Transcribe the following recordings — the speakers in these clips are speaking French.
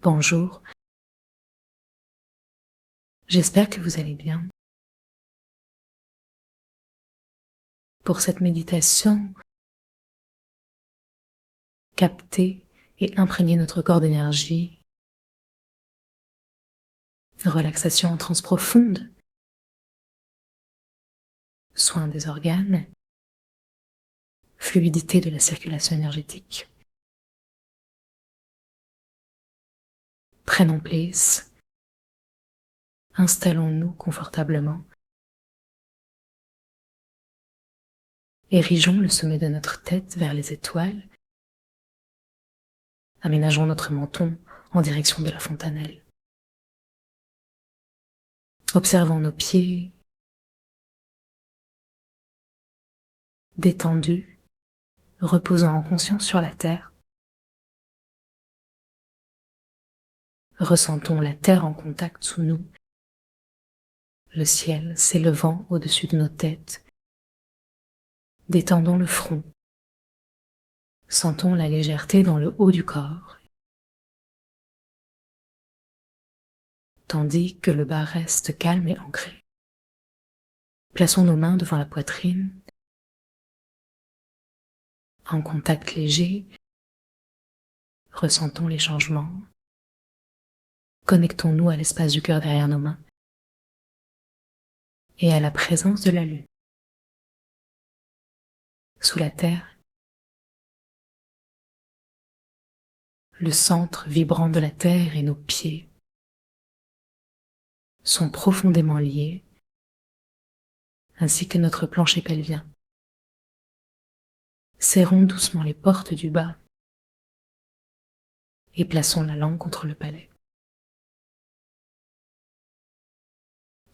Bonjour, j'espère que vous allez bien. Pour cette méditation, capter et imprégner notre corps d'énergie, relaxation en transe profonde, soin des organes, fluidité de la circulation énergétique. Prenons place, installons-nous confortablement, érigeons le sommet de notre tête vers les étoiles, aménageons notre menton en direction de la fontanelle. Observons nos pieds, détendus, reposant en conscience sur la terre. Ressentons la terre en contact sous nous, le ciel s'élevant au-dessus de nos têtes. Détendons le front. Sentons la légèreté dans le haut du corps, tandis que le bas reste calme et ancré. Plaçons nos mains devant la poitrine, en contact léger. Ressentons les changements. Connectons-nous à l'espace du cœur derrière nos mains et à la présence de la lune. Sous la terre, le centre vibrant de la terre et nos pieds sont profondément liés, ainsi que notre plancher pelvien. Serrons doucement les portes du bas et plaçons la langue contre le palais.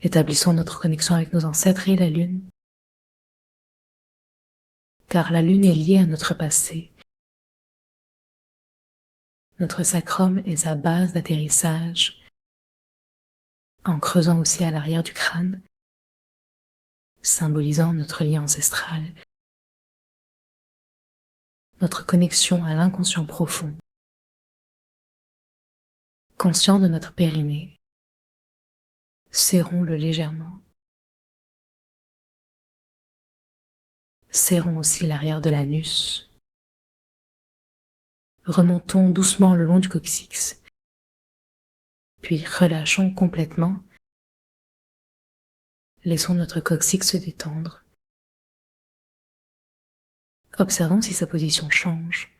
Établissons notre connexion avec nos ancêtres et la lune, car la lune est liée à notre passé. Notre sacrum est sa base d'atterrissage, en creusant aussi à l'arrière du crâne, symbolisant notre lien ancestral, notre connexion à l'inconscient profond. Conscient de notre périnée, serrons-le légèrement. Serrons aussi l'arrière de l'anus. Remontons doucement le long du coccyx, puis relâchons complètement. Laissons notre coccyx se détendre. Observons si sa position change.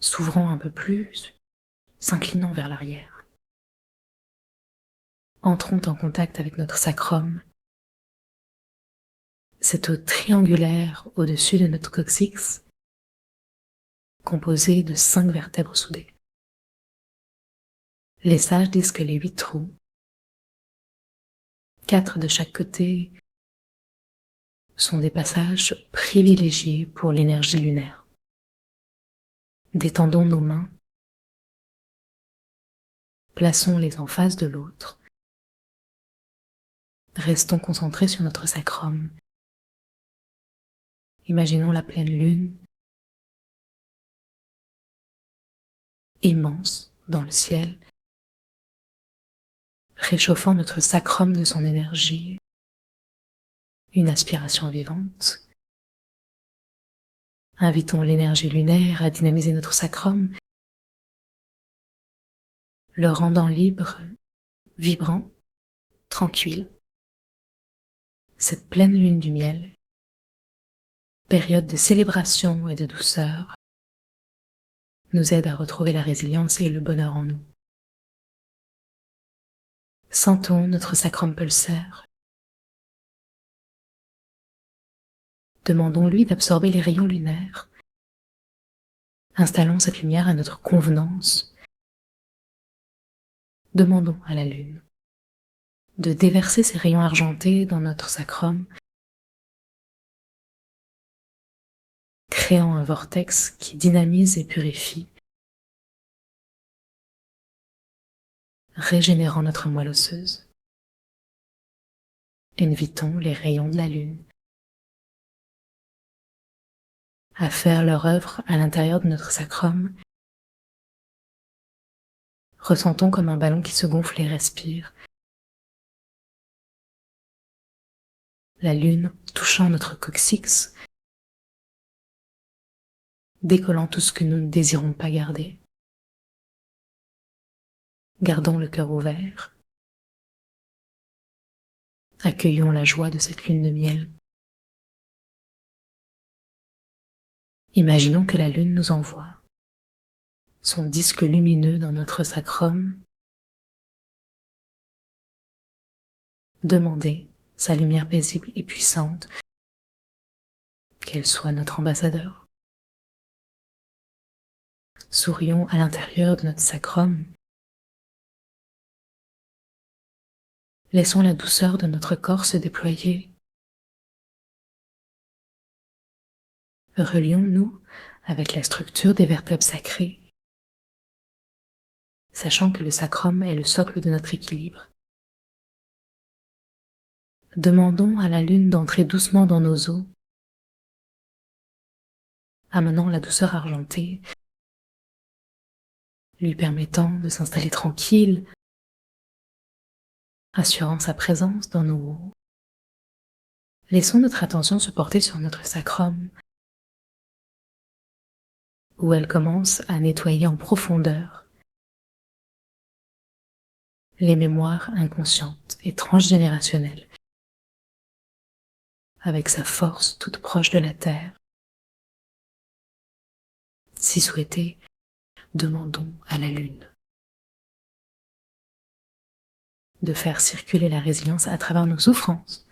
S'ouvrant un peu plus, s'inclinant vers l'arrière. Entrons en contact avec notre sacrum, cette eau triangulaire au-dessus de notre coccyx, composée de 5 vertèbres soudées. Les sages disent que les 8 trous, 4 de chaque côté, sont des passages privilégiés pour l'énergie lunaire. Détendons nos mains, plaçons-les en face de l'autre, restons concentrés sur notre sacrum. Imaginons la pleine lune, immense dans le ciel, réchauffant notre sacrum de son énergie, une aspiration vivante. Invitons l'énergie lunaire à dynamiser notre sacrum, le rendant libre, vibrant, tranquille. Cette pleine lune du miel, période de célébration et de douceur, nous aide à retrouver la résilience et le bonheur en nous. Sentons notre sacrum pulsaire. Demandons-lui d'absorber les rayons lunaires. Installons cette lumière à notre convenance. Demandons à la lune de déverser ses rayons argentés dans notre sacrum, créant un vortex qui dynamise et purifie, régénérant notre moelle osseuse. Invitons les rayons de la lune à faire leur œuvre à l'intérieur de notre sacrum. Ressentons comme un ballon qui se gonfle et respire. La lune touchant notre coccyx, décollant tout ce que nous ne désirons pas garder. Gardons le cœur ouvert. Accueillons la joie de cette lune de miel. Imaginons que la lune nous envoie son disque lumineux dans notre sacrum. Demandez sa lumière paisible et puissante, qu'elle soit notre ambassadeur. Sourions à l'intérieur de notre sacrum. Laissons la douceur de notre corps se déployer. Relions-nous avec la structure des vertèbres sacrées, sachant que le sacrum est le socle de notre équilibre. Demandons à la lune d'entrer doucement dans nos os, amenant la douceur argentée, lui permettant de s'installer tranquille, assurant sa présence dans nos os. Laissons notre attention se porter sur notre sacrum, où elle commence à nettoyer en profondeur les mémoires inconscientes et transgénérationnelles, avec sa force toute proche de la terre. Si souhaité, demandons à la lune de faire circuler la résilience à travers nos souffrances,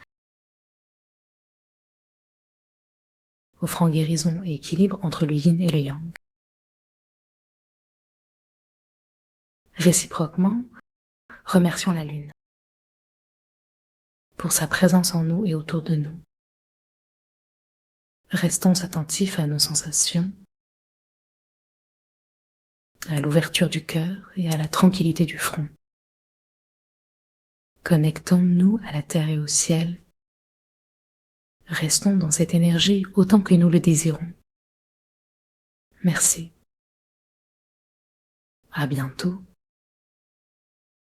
offrant guérison et équilibre entre le yin et le yang. Réciproquement, remercions la lune pour sa présence en nous et autour de nous. Restons attentifs à nos sensations, à l'ouverture du cœur et à la tranquillité du front. Connectons-nous à la terre et au ciel. Restons dans cette énergie autant que nous le désirons. Merci. À bientôt.